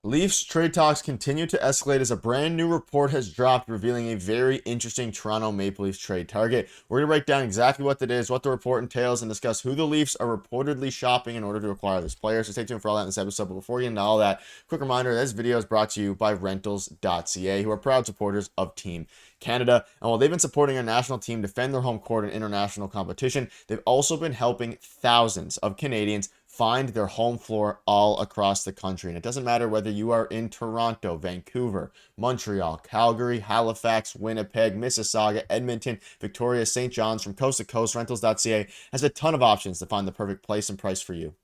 Leafs trade talks continue to escalate as a brand new report has dropped revealing a very interesting Toronto Maple Leafs trade target. We're going to break down exactly what that is, what the report entails, and discuss who the Leafs are reportedly shopping in order to acquire this player. So stay tuned for all that in this episode. But before you get into all that, quick reminder, this video is brought to you by Rentals.ca, who are proud supporters of Team Canada. And while they've been supporting our national team defend their home court in international competition, they've also been helping thousands of Canadians find their home floor all across the country. And it doesn't matter whether you are in Toronto, Vancouver, Montreal, Calgary, Halifax, Winnipeg, Mississauga, Edmonton, Victoria, St. John's, from coast to coast. Rentals.ca has a ton of options to find the perfect place and price for you.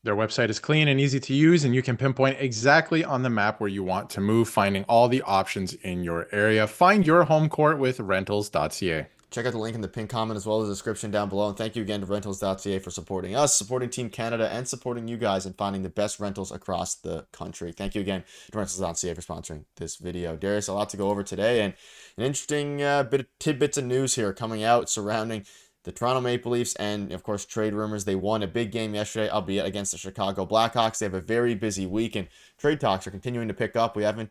Their website is clean and easy to use, and you can pinpoint exactly on the map where you want to move, finding all the options in your area. Find your home court with rentals.ca. Check out the link in the pinned comment as well as the description down below. And thank you again to Rentals.ca for supporting us, supporting Team Canada, and supporting you guys in finding the best rentals across the country. Thank you again to Rentals.ca for sponsoring this video. Darius, a lot to go over today, and an interesting bit of tidbits of news here coming out surrounding the Toronto Maple Leafs and, of course, trade rumors. They won a big game yesterday, albeit against the Chicago Blackhawks. They have a very busy week, and trade talks are continuing to pick up. We haven't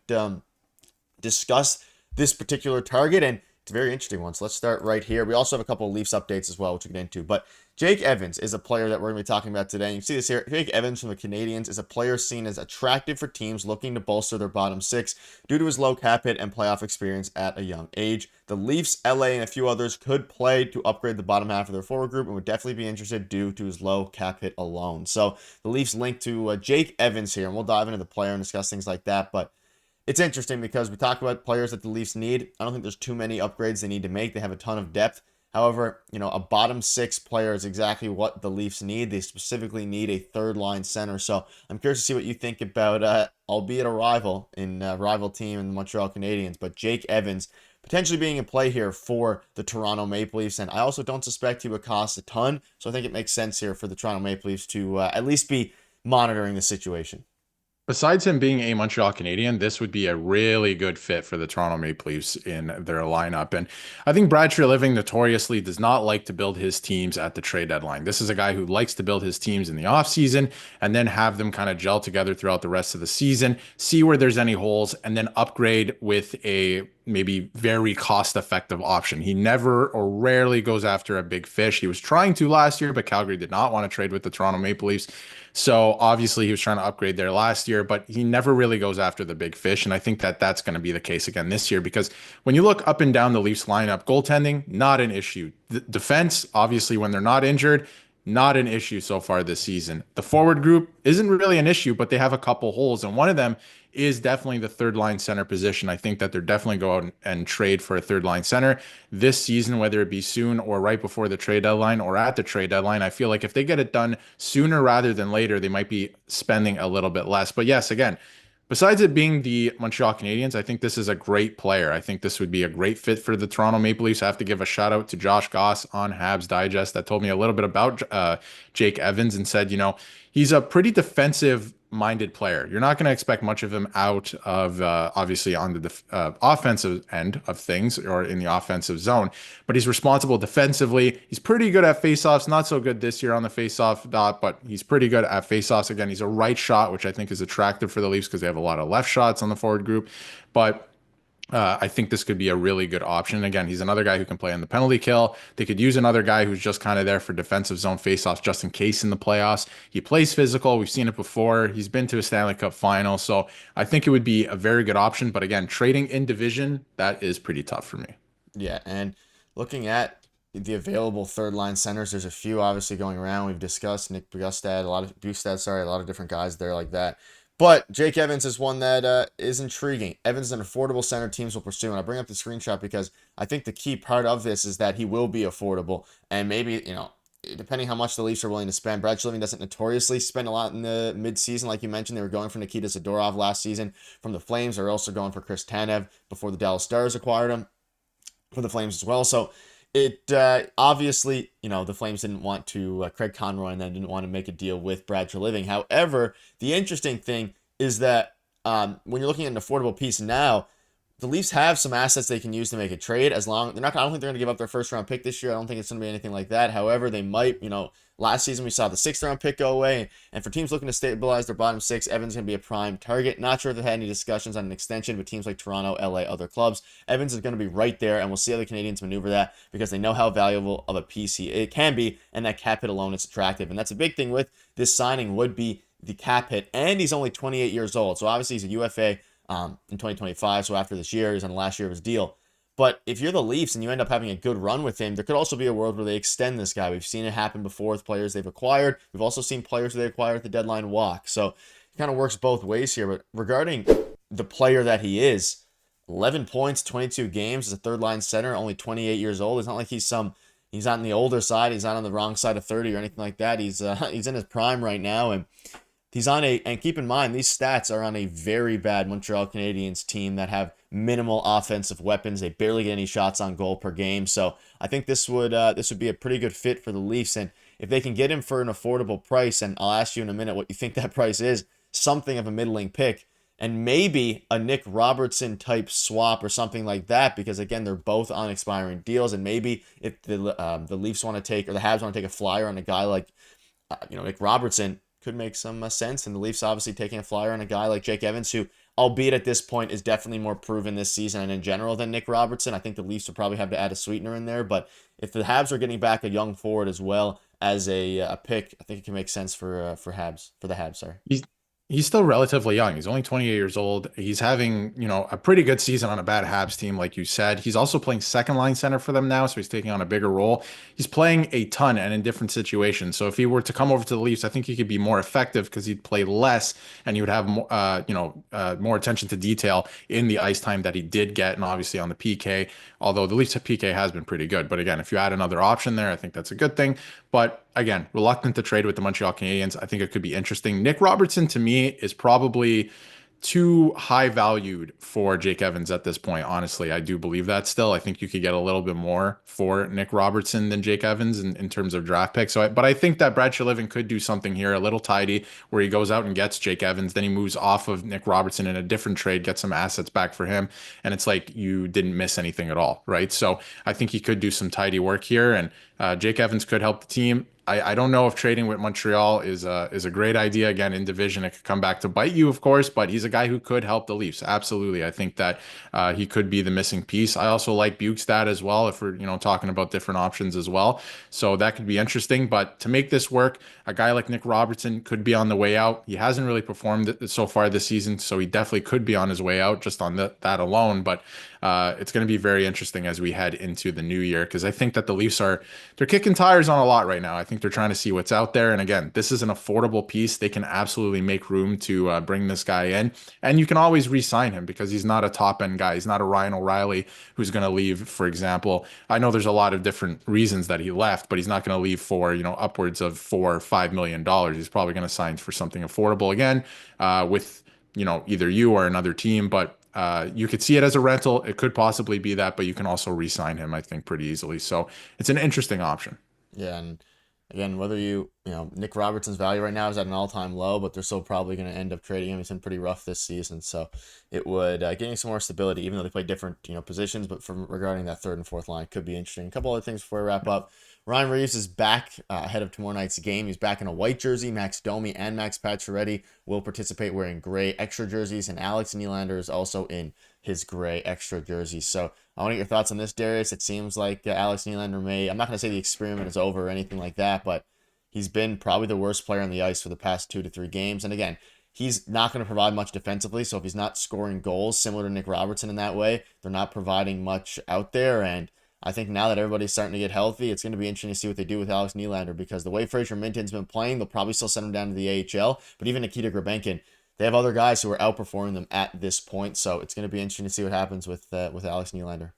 discussed this particular target, and it's a very interesting one. So let's start right here. We also have a couple of Leafs updates as well, which we'll get into. But Jake Evans is a player that we're going to be talking about today. And you see this here. Jake Evans from the Canadiens is a player seen as attractive for teams looking to bolster their bottom six due to his low cap hit and playoff experience at a young age. The Leafs, LA, and a few others could play to upgrade the bottom half of their forward group and would definitely be interested due to his low cap hit alone. So the Leafs linked to Jake Evans here, and we'll dive into the player and discuss things like that. But it's interesting because we talk about players that the Leafs need. I don't think there's too many upgrades they need to make. They have a ton of depth. However, a bottom six player is exactly what the Leafs need. They specifically need a third line center. So I'm curious to see what you think about, albeit a rival team in the Montreal Canadiens, but Jake Evans potentially being in play here for the Toronto Maple Leafs. And I also don't suspect he would cost a ton. So I think it makes sense here for the Toronto Maple Leafs to at least be monitoring the situation. Besides him being a Montreal Canadian, this would be a really good fit for the Toronto Maple Leafs in their lineup. And I think Brad Treliving notoriously does not like to build his teams at the trade deadline. This is a guy who likes to build his teams in the offseason and then have them kind of gel together throughout the rest of the season, see where there's any holes, and then upgrade with a maybe very cost-effective option. He never or rarely goes after a big fish. He was trying to last year, but Calgary did not want to trade with the Toronto Maple Leafs. So obviously he was trying to upgrade there last year, but he never really goes after the big fish. And I think that that's going to be the case again this year, because when you look up and down the Leafs lineup, goaltending, not an issue. The defense, obviously when they're not injured, not an issue so far this season. The forward group isn't really an issue, but they have a couple holes, and one of them is definitely the third line center position. I think that they're definitely going and trade for a third line center this season, whether it be soon or right before the trade deadline or at the trade deadline. I feel like if they get it done sooner rather than later, they might be spending a little bit less. But yes, again, besides it being the Montreal Canadiens, I think this is a great player. I think this would be a great fit for the Toronto Maple Leafs. I have to give a shout out to Josh Gosse on Habs Digest that told me a little bit about Jake Evans and said, he's a pretty defensive minded player. You're not going to expect much of him out of obviously on the offensive end of things or in the offensive zone, but he's responsible defensively. He's pretty good at faceoffs, not so good this year on the faceoff dot, but he's pretty good at faceoffs. Again, he's a right shot, which I think is attractive for the Leafs because they have a lot of left shots on the forward group, but I think this could be a really good option. Again, he's another guy who can play on the penalty kill. They could use another guy who's just kind of there for defensive zone faceoffs just in case in the playoffs. He plays physical. We've seen it before. He's been to a Stanley Cup final. So I think it would be a very good option. But again, trading in division, that is pretty tough for me. Yeah, and looking at the available third line centers, there's a few obviously going around. We've discussed Nick Bjugstad, a lot of different guys there like that. But Jake Evans is one that is intriguing. Evans is an affordable center teams will pursue. And I bring up the screenshot because I think the key part of this is that he will be affordable. And maybe, depending how much the Leafs are willing to spend. Brad Treliving doesn't notoriously spend a lot in the midseason. Like you mentioned, they were going for Nikita Zadorov last season from the Flames. They're also going for Chris Tanev before the Dallas Stars acquired him for the Flames as well. So it obviously, the Flames didn't want to, Craig Conroy and then didn't want to make a deal with Brad Treliving. However, the interesting thing is that when you're looking at an affordable piece now, the Leafs have some assets they can use to make a trade. As long they're not, I don't think they're going to give up their first round pick this year. I don't think it's going to be anything like that. However, they might. Last season we saw the sixth round pick go away, and for teams looking to stabilize their bottom six, Evans is going to be a prime target. Not sure if they've had any discussions on an extension with teams like Toronto, LA, other clubs. Evans is going to be right there, and we'll see how the Canadians maneuver that because they know how valuable of a piece it can be, and that cap hit alone is attractive. And that's a big thing with this signing would be the cap hit, and he's only 28 years old, so obviously he's a UFA in 2025. So after this year, he's on the last year of his deal. But if you're the Leafs and you end up having a good run with him, there could also be a world where they extend this guy. We've seen it happen before with players they've acquired. We've also seen players they acquired at the deadline walk. So it kind of works both ways here. But regarding the player that he is, 11 points, 22 games as a third line center, only 28 years old. It's not like he's not on the older side. He's not on the wrong side of 30 or anything like that. He's in his prime right now, and and keep in mind, these stats are on a very bad Montreal Canadiens team that have minimal offensive weapons. They barely get any shots on goal per game. So I think this would be a pretty good fit for the Leafs. And if they can get him for an affordable price, and I'll ask you in a minute what you think that price is, something of a middling pick, and maybe a Nick Robertson type swap or something like that, because again, they're both on expiring deals. And maybe if the Leafs want to take, or the Habs want to take a flyer on a guy like Nick Robertson, could make some sense. And the Leafs obviously taking a flyer on a guy like Jake Evans, who, albeit at this point, is definitely more proven this season and in general than Nick Robertson. I think the Leafs would probably have to add a sweetener in there. But if the Habs are getting back a young forward as well as a pick, I think it can make sense for the Habs. Sorry. He's still relatively young. He's only 28 years old. He's having, a pretty good season on a bad Habs team, like you said. He's also playing second line center for them now, so he's taking on a bigger role. He's playing a ton and in different situations. So if he were to come over to the Leafs, I think he could be more effective because he'd play less and he would have more, more attention to detail in the ice time that he did get, and obviously on the PK. Although the Leafs PK has been pretty good, but again, if you add another option there, I think that's a good thing. But again, reluctant to trade with the Montreal Canadiens. I think it could be interesting. Nick Robertson, to me, is probably too high valued for Jake Evans at this point. Honestly, I do believe that still. I think you could get a little bit more for Nick Robertson than Jake Evans in terms of draft picks. But I think that Brad Treliving could do something here, a little tidy, where he goes out and gets Jake Evans. Then he moves off of Nick Robertson in a different trade, gets some assets back for him. And it's like you didn't miss anything at all, right? So I think he could do some tidy work here. And Jake Evans could help the team. I don't know if trading with Montreal is a great idea. Again, in division, it could come back to bite you, of course, but he's a guy who could help the Leafs. Absolutely. I think that he could be the missing piece. I also like Bukestad as well, if we're, talking about different options as well. So that could be interesting. But to make this work, a guy like Nick Robertson could be on the way out. He hasn't really performed so far this season, so he definitely could be on his way out just on that alone. But it's going to be very interesting as we head into the new year, because I think that the Leafs they're kicking tires on a lot right now. I think they're trying to see what's out there. And again, this is an affordable piece. They can absolutely make room to bring this guy in. And you can always re-sign him because he's not a top-end guy. He's not a Ryan O'Reilly who's going to leave, for example. I know there's a lot of different reasons that he left, but he's not going to leave for, upwards of $4 or $5 million. He's probably going to sign for something affordable again with, either you or another team. But you could see it as a rental. It could possibly be that, but you can also re-sign him, I think, pretty easily. So it's an interesting option. Yeah, and again, whether Nick Robertson's value right now is at an all-time low, but they're still probably going to end up trading him. He's been pretty rough this season, so it would getting some more stability, even though they play different positions. But from regarding that third and fourth line, could be interesting. A couple other things before we wrap up. Ryan Reeves is back ahead of tomorrow night's game. He's back in a white jersey. Max Domi and Max Pacioretty will participate wearing gray extra jerseys, and Alex Nylander is also in his gray extra jersey. So I want to get your thoughts on this, Darius. It seems like Alex Nylander I'm not going to say the experiment is over or anything like that, but he's been probably the worst player on the ice for the past 2 to 3 games. And again, he's not going to provide much defensively. So if he's not scoring goals, similar to Nick Robertson in that way, they're not providing much out there. And I think now that everybody's starting to get healthy, it's going to be interesting to see what they do with Alex Nylander, because the way Fraser Minton's been playing, they'll probably still send him down to the AHL. But even Nikita Grabenkin, they have other guys who are outperforming them at this point. So it's going to be interesting to see what happens with Alex Nylander.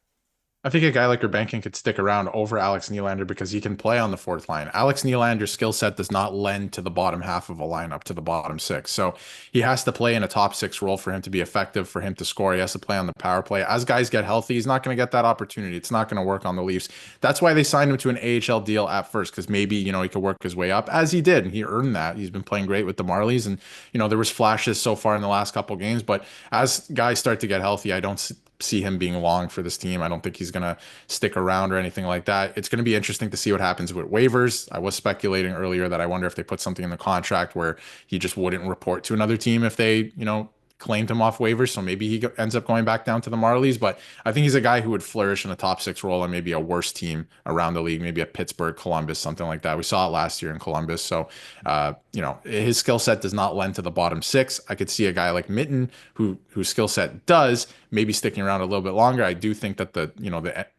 I think a guy like Urbankin could stick around over Alex Nylander because he can play on the fourth line. Alex Nylander's skill set does not lend to the bottom half of a lineup, to the bottom six. So he has to play in a top six role for him to be effective, for him to score. He has to play on the power play. As guys get healthy, he's not going to get that opportunity. It's not going to work on the Leafs. That's why they signed him to an AHL deal at first, because maybe, he could work his way up, as he did, and he earned that. He's been playing great with the Marlies, and, there was flashes so far in the last couple games, but as guys start to get healthy, I don't see him being long for this team. I don't think he's going to stick around or anything like that. It's going to be interesting to see what happens with waivers. I was speculating earlier that I wonder if they put something in the contract where he just wouldn't report to another team if they, claimed him off waivers. So maybe he ends up going back down to the Marlies. But I think he's a guy who would flourish in a top six role and maybe a worse team around the league, maybe a Pittsburgh, Columbus, something like that. We saw it last year in Columbus. So, his skill set does not lend to the bottom six. I could see a guy like Mitten, whose skill set does, maybe sticking around a little bit longer. I do think that the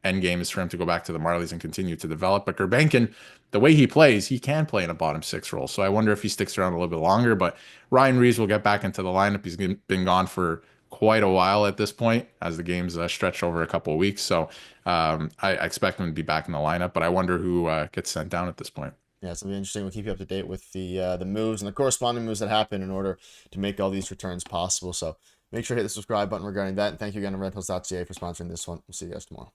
end game is for him to go back to the Marlies and continue to develop. But Gurbankin, the way he plays, he can play in a bottom six role. So I wonder if he sticks around a little bit longer. But Ryan Reeves will get back into the lineup. He's been gone for quite a while at this point as the game's stretched over a couple of weeks. So I expect him to be back in the lineup. But I wonder who gets sent down at this point. Yeah, it's gonna be interesting. We'll keep you up to date with the moves and the corresponding moves that happen in order to make all these returns possible. So make sure to hit the subscribe button regarding that. And thank you again to Rentals.ca for sponsoring this one. We'll see you guys tomorrow.